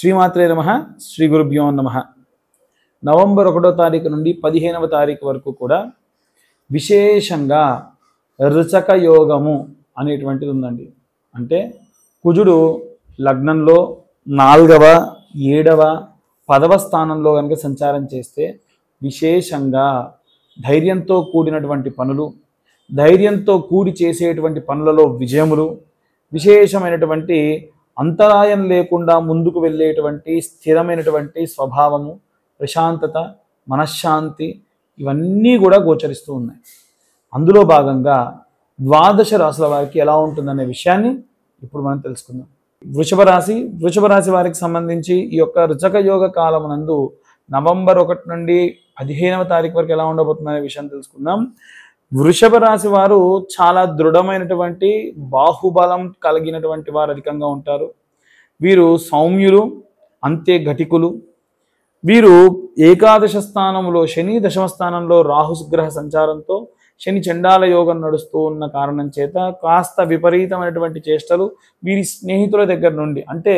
శ్రీమాత్రే నమః. శ్రీ గురుభ్యో నమః. నవంబర్ 1వ తారీఖు నుండి 15వ తారీఖు వరకు కూడా విశేషంగా రుచక యోగము అనేటువంటిది ఉందండి. అంటే కుజుడు లగ్నంలో 4వ 7వ 10వ స్థానంలో కనుక సంచారం చేస్తే విశేషంగా ధైర్యంతో కూడినటువంటి పనులు, ధైర్యంతో కూడి చేసేటువంటి పనులలో విజయములు, విశేషమైనటువంటి అంతరాయం లేకుండా ముందుకు వెళ్ళేటువంటి స్థిరమైనటువంటి స్వభావము, ప్రశాంతత, మనశ్శాంతి ఇవన్నీ కూడా గోచరిస్తూ ఉన్నాయి. అందులో భాగంగా ద్వాదశ రాశుల వారికి ఎలా ఉంటుందనే విషయాన్ని ఇప్పుడు మనం తెలుసుకుందాం. వృషభ రాశి వారికి సంబంధించి ఈ యొక్క రుచక యోగ కాలమునందు నవంబర్ 1 నుండి 15వ తారీఖు వరకు ఎలా ఉండబోతుందనే విషయం తెలుసుకుందాం. వృషభ రాశి వారు చాలా దృఢమైనటువంటి బాహుబలం కలిగినటువంటి వారు అధికంగా ఉంటారు. వీరు సౌమ్యులు, అంతే ఘటికులు. వీరు ఏకాదశ స్థానంలో శని, దశమ స్థానంలో రాహుగ్రహ సంచారంతో శని చండాల యోగం నడుస్తూ ఉన్న కారణం చేత కాస్త విపరీతమైనటువంటి చేష్టలు వీరి స్నేహితుల దగ్గర నుండి, అంటే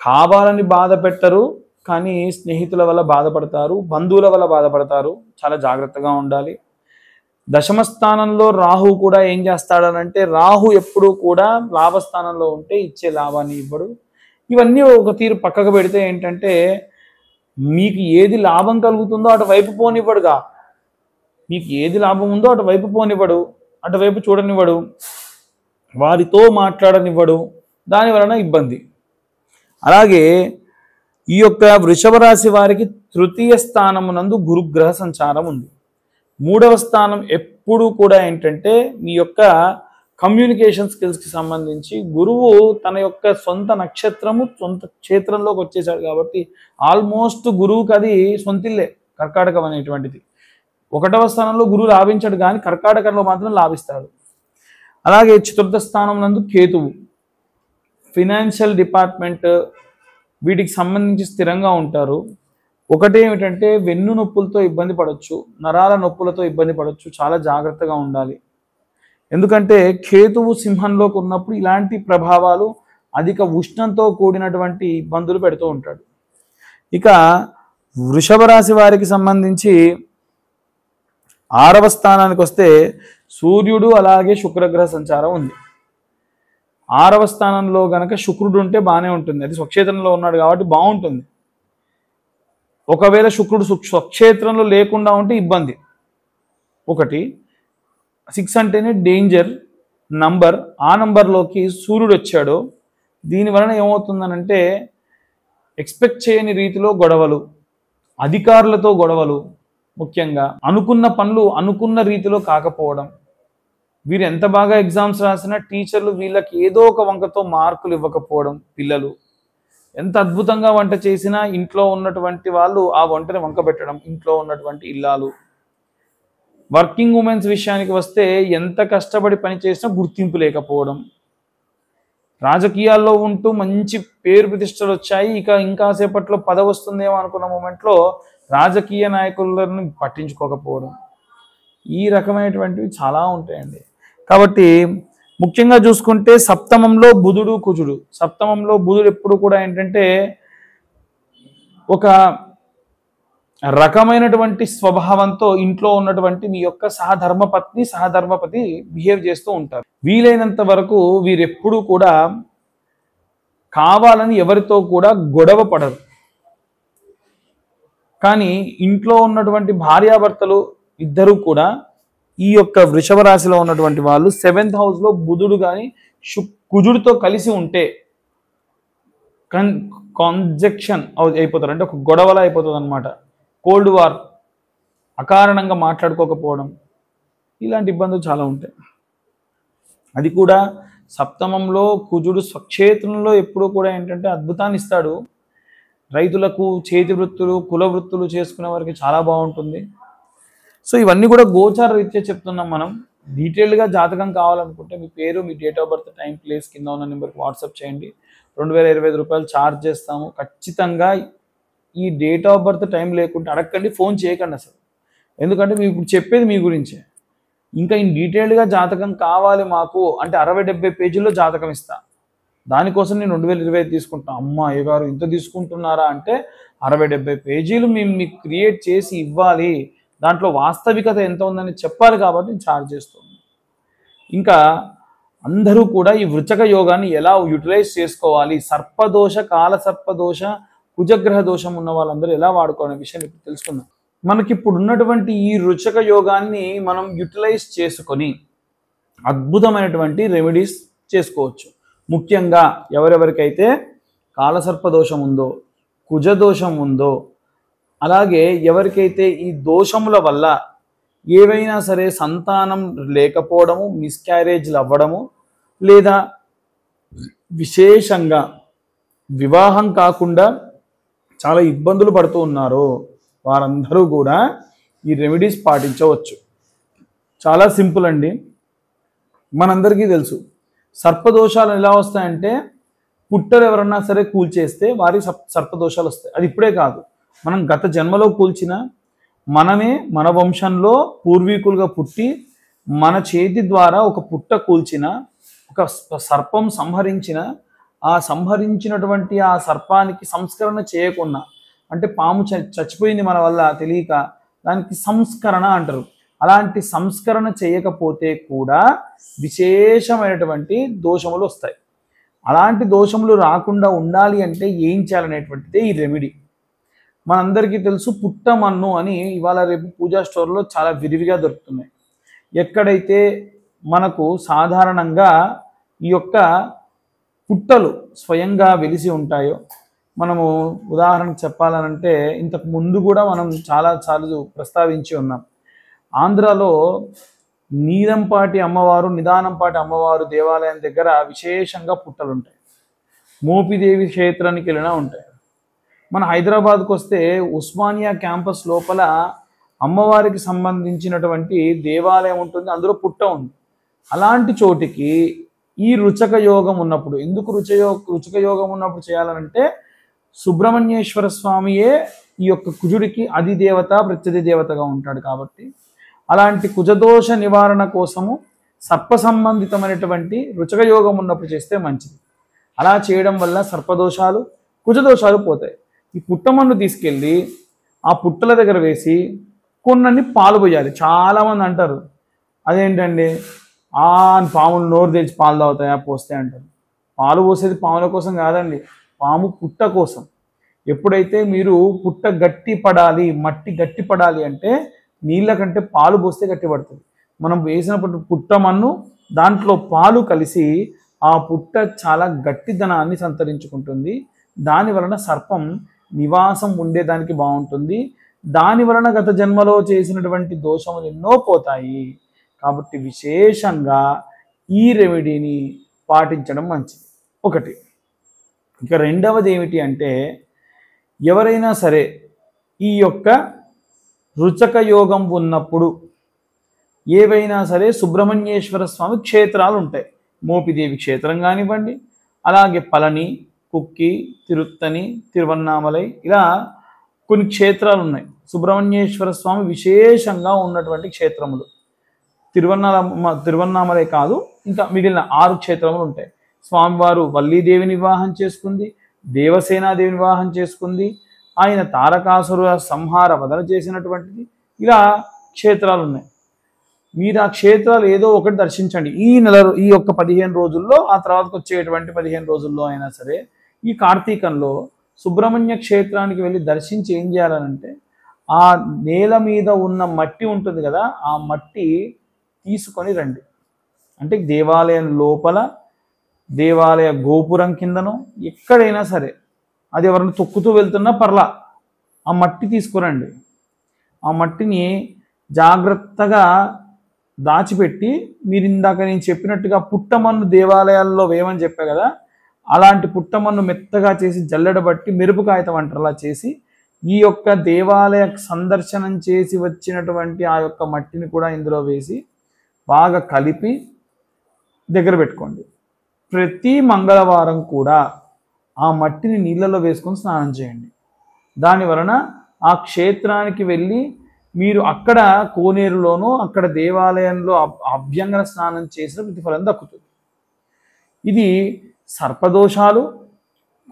కావాలని బాధ పెట్టరు కానీ స్నేహితుల వల్ల బాధపడతారు, బంధువుల వల్ల బాధపడతారు. చాలా జాగ్రత్తగా ఉండాలి. దశమ స్థానంలో రాహు కూడా ఏం చేస్తాడనంటే, రాహు ఎప్పుడూ కూడా లాభస్థానంలో ఉంటే ఇచ్చే లాభాన్ని ఇవ్వడు. ఇవన్నీ ఒక తీరు పక్కకు పెడితే ఏంటంటే, మీకు ఏది లాభం కలుగుతుందో అటువైపు పోనివ్వడుగా. మీకు ఏది లాభం ఉందో అటువైపు పోనివ్వడు, అటువైపు చూడనివ్వడు, వారితో మాట్లాడనివ్వడు. దాని వలన ఇబ్బంది. అలాగే ఈ యొక్క వృషభ రాశి వారికి తృతీయ స్థానమునందు గురుగ్రహ సంచారం ఉంది. 3వ స్థానం ఎప్పుడు కూడా ఏంటంటే మీ యొక్క కమ్యూనికేషన్ స్కిల్స్కి సంబంధించి గురువు తన యొక్క సొంత నక్షత్రము సొంత క్షేత్రంలోకి వచ్చేసాడు కాబట్టి ఆల్మోస్ట్ గురువుకి అది సొంతిల్లే కర్కాటకం అనేటువంటిది. 1వ స్థానంలో గురువు లాభించాడు కానీ కర్కాటకంలో మాత్రం లాభిస్తాడు. అలాగే చతుర్థ స్థానం నందు కేతువు ఫినాన్షియల్ డిపార్ట్మెంట్ వీటికి సంబంధించి స్థిరంగా ఉంటారు. ఒకటేమిటంటే వెన్ను నొప్పులతో ఇబ్బంది పడవచ్చు, నరాల నొప్పులతో ఇబ్బంది పడవచ్చు. చాలా జాగ్రత్తగా ఉండాలి. ఎందుకంటే కేతువు సింహంలోకి ఉన్నప్పుడు ఇలాంటి ప్రభావాలు, అధిక ఉష్ణంతో కూడినటువంటి ఇబ్బందులు పెడుతూ ఉంటాడు. ఇక వృషభ రాశి వారికి సంబంధించి 6వ స్థానానికి వస్తే సూర్యుడు అలాగే శుక్రగ్రహ సంచారం ఉంది. 6వ స్థానంలో గనక శుక్రుడు ఉంటే బాగానే ఉంటుంది. అది స్వక్షేత్రంలో ఉన్నాడు కాబట్టి బాగుంటుంది. ఒకవేళ శుక్రుడు స్వక్షేత్రంలో లేకుండా ఉంటే ఇబ్బంది. 6 అంటేనే డేంజర్ నంబర్. ఆ నంబర్లోకి సూర్యుడు వచ్చాడు. దీని వలన ఏమవుతుందనంటే ఎక్స్పెక్ట్ చేయని రీతిలో గొడవలు, అధికారులతో గొడవలు, ముఖ్యంగా అనుకున్న పనులు అనుకున్న రీతిలో కాకపోవడం. వీరు ఎంత బాగా ఎగ్జామ్స్ రాసినా టీచర్లు వీళ్ళకి ఏదో ఒక వంకతో మార్కులు ఇవ్వకపోవడం, పిల్లలు ఎంత అద్భుతంగా వంట చేసినా ఇంట్లో ఉన్నటువంటి వాళ్ళు ఆ వంటని వంక పెట్టడం, ఇంట్లో ఉన్నటువంటి ఇల్లాలు. వర్కింగ్ ఉమెన్స్ విషయానికి వస్తే ఎంత కష్టపడి పని చేసినా గుర్తింపు లేకపోవడం. రాజకీయాల్లో ఉంటూ మంచి పేరు ప్రతిష్టలు వచ్చాయి, ఇంకాసేపట్లో పదవి వస్తుందేమో అనుకున్న మూమెంట్లో రాజకీయ నాయకులను పట్టించుకోకపోవడం. ఈ రకమైనటువంటివి చాలా ఉంటాయండి. కాబట్టి ముఖ్యంగా చూసుకుంటే సప్తమంలో బుధుడు కుజుడు. సప్తమంలో బుధుడు ఎప్పుడు కూడా ఏంటంటే ఒక రకమైనటువంటి స్వభావంతో ఇంట్లో ఉన్నటువంటి మీ యొక్క సహధర్మపతి బిహేవ్ చేస్తూ ఉంటారు. వీలైనంత వరకు వీరెప్పుడు కూడా కావాలని ఎవరితో కూడా గొడవ పడరు. కానీ ఇంట్లో ఉన్నటువంటి భార్యాభర్తలు ఇద్దరు కూడా ఈ యొక్క వృషభ రాశిలో ఉన్నటువంటి వాళ్ళు 7th హౌస్లో బుధుడు కానీ కుజుడితో కలిసి ఉంటే కాంజెక్షన్ అయిపోతారు. అంటే ఒక గొడవలా అయిపోతుంది అనమాట. కోల్డ్ వార్, అకారణంగా మాట్లాడుకోకపోవడం, ఇలాంటి ఇబ్బందులు చాలా ఉంటాయి. అది కూడా సప్తమంలో కుజుడు స్వక్షేత్రంలో ఎప్పుడూ కూడా ఏంటంటే అద్భుతాన్ని ఇస్తాడు. రైతులకు, చేతి వృత్తులు, కుల వృత్తులు చేసుకునే వారికి చాలా బాగుంటుంది. సో ఇవన్నీ కూడా గోచార రీత్యా చెప్తున్నాం మనం. డీటెయిల్డ్గా జాతకం కావాలనుకుంటే మీ పేరు, మీ date of birth, time, place కింద ఉన్న నెంబర్కి వాట్సాప్ చేయండి. 2025 రూపాయలు ఛార్జ్ చేస్తాము. ఖచ్చితంగా ఈ డేట్ ఆఫ్ బర్త్ టైం లేకుంటే అడగండి, ఫోన్ చేయకండి అసలు. ఎందుకంటే మీకు ఇప్పుడు చెప్పేది మీ గురించే. ఇంకా ఇన్ డీటెయిల్డ్గా జాతకం కావాలి మాకు అంటే 60-70 పేజీల్లో జాతకం ఇస్తా. దానికోసం నేను 2025 తీసుకుంటాను. అమ్మ అయ్యగారు ఇంత తీసుకుంటున్నారా అంటే 60-70 పేజీలు మేము మీకు క్రియేట్ చేసి ఇవ్వాలి, దాంట్లో వాస్తవికత ఎంత ఉందని చెప్పాలి కాబట్టి నేను ఛార్జ్ చేస్తున్నాను. ఇంకా అందరూ కూడా ఈ వృచక యోగాన్ని ఎలా యూటిలైజ్ చేసుకోవాలి, సర్పదోష, కాల సర్పదోష, కుజగ్రహ దోషం ఉన్న వాళ్ళందరూ ఎలా వాడుకోవాలనే విషయం ఇప్పుడు తెలుసుకుందాం. మనకి ఇప్పుడు ఉన్నటువంటి ఈ వృచక యోగాన్ని మనం యూటిలైజ్ చేసుకొని అద్భుతమైనటువంటి రెమెడీస్ చేసుకోవచ్చు. ముఖ్యంగా ఎవరెవరికైతే కాలసర్పదోషం ఉందో, కుజదోషం ఉందో, అలాగే ఎవరికైతే ఈ దోషముల వల్ల ఏవైనా సరే సంతానం లేకపోవడము, మిస్క్యారేజ్లు అవ్వడము, లేదా విశేషంగా వివాహం కాకుండా చాలా ఇబ్బందులు పడుతూ ఉన్నారో వారందరూ కూడా ఈ రెమెడీస్ పాటించవచ్చు. చాలా సింపుల్ అండి. మనందరికీ తెలుసు సర్పదోషాలు ఎలా వస్తాయంటే పుట్టలు ఎవరన్నా సరే కూల్చేస్తే వారి సర్పదోషాలు వస్తాయి. అది ఇప్పుడే కాదు, మనం గత జన్మలో కూల్చిన, మనమే మన వంశంలో పూర్వీకులుగా పుట్టి మన చేతి ద్వారా ఒక పుట్ట కూల్చిన, ఒక సర్పం సంహరించిన, ఆ సంహరించినటువంటి ఆ సర్పానికి సంస్కరణ చేయకుండా, అంటే పాము చచ్చిపోయింది మన వల్ల తెలియక, దానికి సంస్కరణ అంటారు. అలాంటి సంస్కరణ చేయకపోతే కూడా విశేషమైనటువంటి దోషములు వస్తాయి. అలాంటి దోషములు రాకుండా ఉండాలి అంటే ఏం చేయాలనేటువంటిదే ఈ రెమెడీ. మనందరికీ తెలుసు పుట్టమన్ను అని ఇవాళ రేపు పూజా స్టోర్లో చాలా విరివిగా దొరుకుతున్నాయి. ఎక్కడైతే మనకు సాధారణంగా ఈ యొక్క పుట్టలు స్వయంగా వెలిసి ఉంటాయో, మనము ఉదాహరణకు చెప్పాలనంటే ఇంతకు ముందు కూడా మనం చాలాసార్లు ప్రస్తావించి ఉన్నాం. ఆంధ్రాలో నీలంపాటి అమ్మవారు, నిదానంపాటి అమ్మవారు దేవాలయం దగ్గర విశేషంగా పుట్టలు ఉంటాయి. మోపిదేవి క్షేత్రానికి వెళ్ళినా ఉంటాయి. మన హైదరాబాద్కు వస్తే ఉస్మానియా క్యాంపస్ లోపల అమ్మవారికి సంబంధించినటువంటి దేవాలయం ఉంటుంది, అందులో పుట్ట ఉంది. అలాంటి చోటికి ఈ రుచక యోగం ఉన్నప్పుడు, ఎందుకు రుచక యోగం ఉన్నప్పుడు చేయాలనంటే సుబ్రహ్మణ్యేశ్వర స్వామియే ఈ యొక్క కుజుడికి అధిదేవత, ప్రత్యధి దేవతగా ఉంటాడు కాబట్టి అలాంటి కుజదోష నివారణ కోసము సర్ప సంబంధితమైనటువంటి రుచక యోగం ఉన్నప్పుడు చేస్తే మంచిది. అలా చేయడం వల్ల సర్పదోషాలు, కుజదోషాలు పోతాయి. ఈ పుట్టమన్ను తీసుకెళ్ళి ఆ పుట్టల దగ్గర వేసి కొన్నన్ని పాలు పోయాలి. చాలామంది అంటారు అదేంటండి పాములు నోరు తెరిచి పాలు తాగుతాయా పోస్తే అంటారు. పాలు పోసేది పాముల కోసం కాదండి, పాము పుట్ట కోసం. ఎప్పుడైతే మీరు పుట్ట గట్టి పడాలి, మట్టి గట్టి పడాలి అంటే నీళ్ళ కంటే పాలు పోస్తే గట్టి పడుతుంది. మనం వేసినప్పుడు పుట్టమన్ను దాంట్లో పాలు కలిసి ఆ పుట్ట చాలా గట్టిదనాన్ని సంతరించుకుంటుంది. దాని వలన సర్పం నివాసం ఉండేదానికి బాగుంటుంది. దాని వలన గత జన్మలో చేసినటువంటి దోషములు ఎన్నో పోతాయి. కాబట్టి విశేషంగా ఈ రెమెడీని పాటించడం మంచిది. ఒకటి. ఇక రెండవది ఏమిటి అంటే ఎవరైనా సరే ఈ యొక్క రుచక యోగం ఉన్నప్పుడు ఏవైనా సరే సుబ్రహ్మణ్యేశ్వర స్వామి క్షేత్రాలు ఉంటాయి. మోపిదేవి క్షేత్రం కానివ్వండి, అలాగే పళని, కుక్కి, తిరుత్తని, తిరువన్నామలై, ఇలా కొన్ని క్షేత్రాలు ఉన్నాయి. సుబ్రహ్మణ్యేశ్వర స్వామి విశేషంగా ఉన్నటువంటి క్షేత్రములు తిరువన్నామలై కాదు, ఇంకా మిగిలిన 6 క్షేత్రములు ఉంటాయి. స్వామివారు వల్లీదేవిని వివాహం చేసుకుంది, దేవసేనాదేవిని వివాహం చేసుకుంది, ఆయన తారకాసుర సంహార వదన చేసినటువంటిది, ఇలా క్షేత్రాలు ఉన్నాయి. మీరు ఆ క్షేత్రాలు ఏదో ఒకటి దర్శించండి ఈ యొక్క 15 రోజుల్లో, ఆ తర్వాతకు వచ్చేటువంటి 15 రోజుల్లో అయినా సరే ఈ కార్తీకంలో సుబ్రహ్మణ్య క్షేత్రానికి వెళ్ళి దర్శించి ఏం చేయాలనంటే ఆ నేల మీద ఉన్న మట్టి ఉంటుంది కదా, ఆ మట్టి తీసుకొని రండి. అంటే దేవాలయం లోపల, దేవాలయ గోపురం కిందనో ఎక్కడైనా సరే, అది ఎవరైనా తొక్కుతూ వెళ్తున్నా పర్లా, ఆ మట్టి తీసుకురండి. ఆ మట్టిని జాగ్రత్తగా దాచిపెట్టి, మీరు ఇందాక నేను చెప్పినట్టుగా పుట్టమన్ను దేవాలయాల్లో వేయమని చెప్పా కదా, అలాంటి పుట్టమన్ను మెత్తగా చేసి జల్లెడబట్టి మెరుపు కాగితం అంటారు చేసి ఈ యొక్క దేవాలయ సందర్శనం చేసి వచ్చినటువంటి ఆ యొక్క మట్టిని కూడా ఇందులో వేసి బాగా కలిపి దగ్గర పెట్టుకోండి. ప్రతి మంగళవారం కూడా ఆ మట్టిని నీళ్ళలో వేసుకొని స్నానం చేయండి. దాని వలన ఆ క్షేత్రానికి వెళ్ళి మీరు అక్కడ కోనేరులోనో అక్కడ దేవాలయంలో అభ్యంగన స్నానం చేసిన ప్రతిఫలం దక్కుతుంది. ఇది సర్పదోషాలు,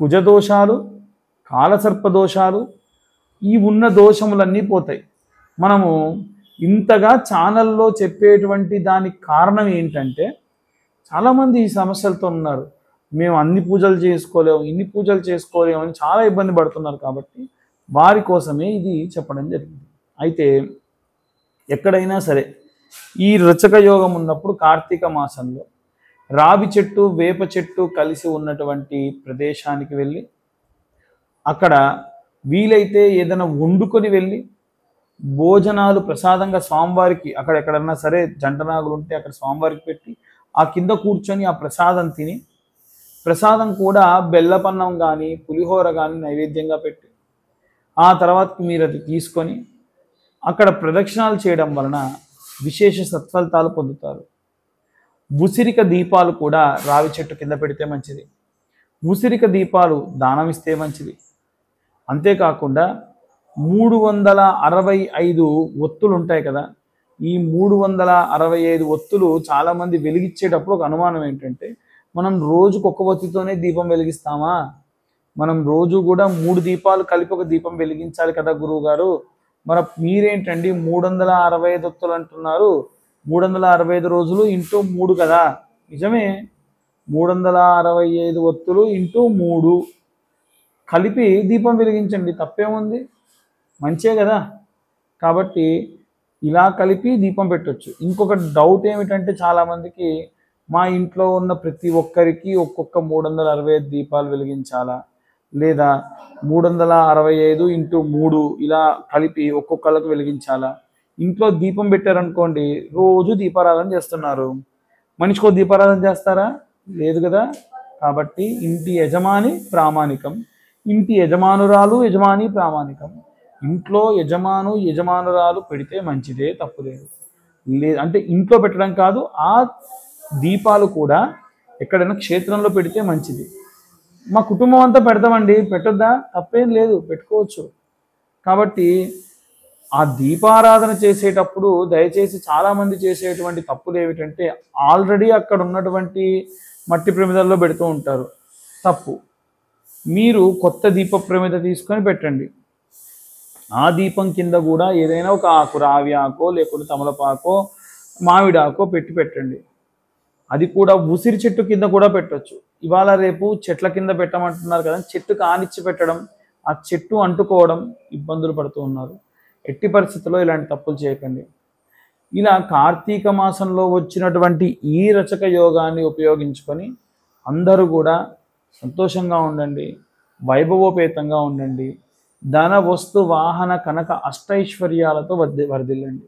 కుజదోషాలు, కాలసర్పదోషాలు, ఈ ఉన్న దోషములన్నీ పోతాయి. మనము ఇంతగా ఛానల్లో చెప్పేటువంటి దానికి కారణం ఏంటంటే, చాలామంది ఈ సమస్యలతో ఉన్నారు. మేము అన్ని పూజలు చేసుకోలేము, ఇన్ని పూజలు చేసుకోలేము అని చాలా ఇబ్బంది పడుతున్నారు. కాబట్టి వారి కోసమే ఇది చెప్పడం జరిగింది. అయితే ఎక్కడైనా సరే ఈ రుచక యోగం ఉన్నప్పుడు కార్తీక మాసంలో రావి చెట్టు, వేప చెట్టు కలిసి ఉన్నటువంటి ప్రదేశానికి వెళ్ళి అక్కడ వీలైతే ఏదైనా వండుకొని వెళ్ళి భోజనాలు ప్రసాదంగా స్వామివారికి, అక్కడ ఎక్కడన్నా సరే జంటనాగులు ఉంటే అక్కడ స్వామివారికి పెట్టి ఆ కింద కూర్చొని ఆ ప్రసాదం తిని, ప్రసాదం కూడా బెల్లపన్నం కానీ పులిహోర కానీ నైవేద్యంగా పెట్టి ఆ తర్వాతకి మీరు అది తీసుకొని అక్కడ ప్రదక్షిణాలు చేయడం వలన విశేష సత్ఫలితాలు పొందుతారు. ఉసిరిక దీపాలు కూడా రావి చెట్టు కింద పెడితే మంచిది. ఉసిరిక దీపాలు దానం ఇస్తే మంచిది. అంతేకాకుండా 365 ఒత్తులు ఉంటాయి కదా, ఈ 365 ఒత్తులు చాలామంది వెలిగించేటప్పుడు ఒక అనుమానం ఏంటంటే, మనం రోజుకు ఒక్క ఒత్తితోనే దీపం వెలిగిస్తామా? మనం రోజు కూడా 3 దీపాలు కలిపి ఒక దీపం వెలిగించాలి కదా గురువు గారు, మరి మీరేంటండి 365 ఒత్తులు అంటున్నారు? 365 రోజులు ఇంటూ 3 కదా. నిజమే, 365 ఒత్తులు ఇంటూ 3 కలిపి దీపం వెలిగించండి, తప్పేముంది, మంచే కదా. కాబట్టి ఇలా కలిపి దీపం పెట్టొచ్చు. ఇంకొక డౌట్ ఏమిటంటే, చాలామందికి మా ఇంట్లో ఉన్న ప్రతి ఒక్కరికి ఒక్కొక్క 365 దీపాలు వెలిగించాలా, లేదా 365 ఇంటూ 3 ఇలా కలిపి ఒక్కొక్కళ్ళకు వెలిగించాలా? ఇంట్లో దీపం పెట్టారనుకోండి, రోజు దీపారాధన చేస్తున్నారు, మనిషికో దీపారాధన చేస్తారా? లేదు కదా. కాబట్టి ఇంటి యజమాని ప్రామాణికం, ఇంటి యజమానురాలు యజమాని ప్రామాణికం. ఇంట్లో యజమానురాలు పెడితే మంచిదే, తప్పులేదు. అంటే ఇంట్లో పెట్టడం కాదు, ఆ దీపాలు కూడా ఎక్కడైనా క్షేత్రంలో పెడితే మంచిది. మా కుటుంబం అంతా పెడతామండి, పెట్టొద్దా? తప్పేం లేదు, పెట్టుకోవచ్చు. కాబట్టి ఆ దీపారాధన చేసేటప్పుడు దయచేసి చాలామంది చేసేటువంటి తప్పులు ఏమిటంటే, ఆల్రెడీ అక్కడ ఉన్నటువంటి మట్టి ప్రమిదల్లో పెడుతూ ఉంటారు, తప్పు. మీరు కొత్త దీప ప్రమిద తీసుకొని పెట్టండి. ఆ దీపం కింద కూడా ఏదైనా ఒక ఆకు, రావి ఆకో లేకుంటే తమలపాకో మామిడాకో పెట్టండి. అది కూడా ఉసిరి చెట్టు కింద కూడా పెట్టవచ్చు. ఇవాళ రేపు చెట్ల కింద పెట్టమంటున్నారు కదా, చెట్టు కానిచ్చి పెట్టడం, ఆ చెట్టు అంటుకోవడం, ఇబ్బందులు పడుతూ ఉన్నారు. ఎట్టి పరిస్థితుల్లో ఇలాంటి తప్పులు చేయకండి. ఇలా కార్తీక మాసంలో వచ్చినటువంటి ఈ రచక యోగాన్ని ఉపయోగించుకొని అందరూ కూడా సంతోషంగా ఉండండి, వైభవోపేతంగా ఉండండి, ధన వస్తు వాహన కనక అష్టైశ్వర్యాలతో వర్ధిల్లండి.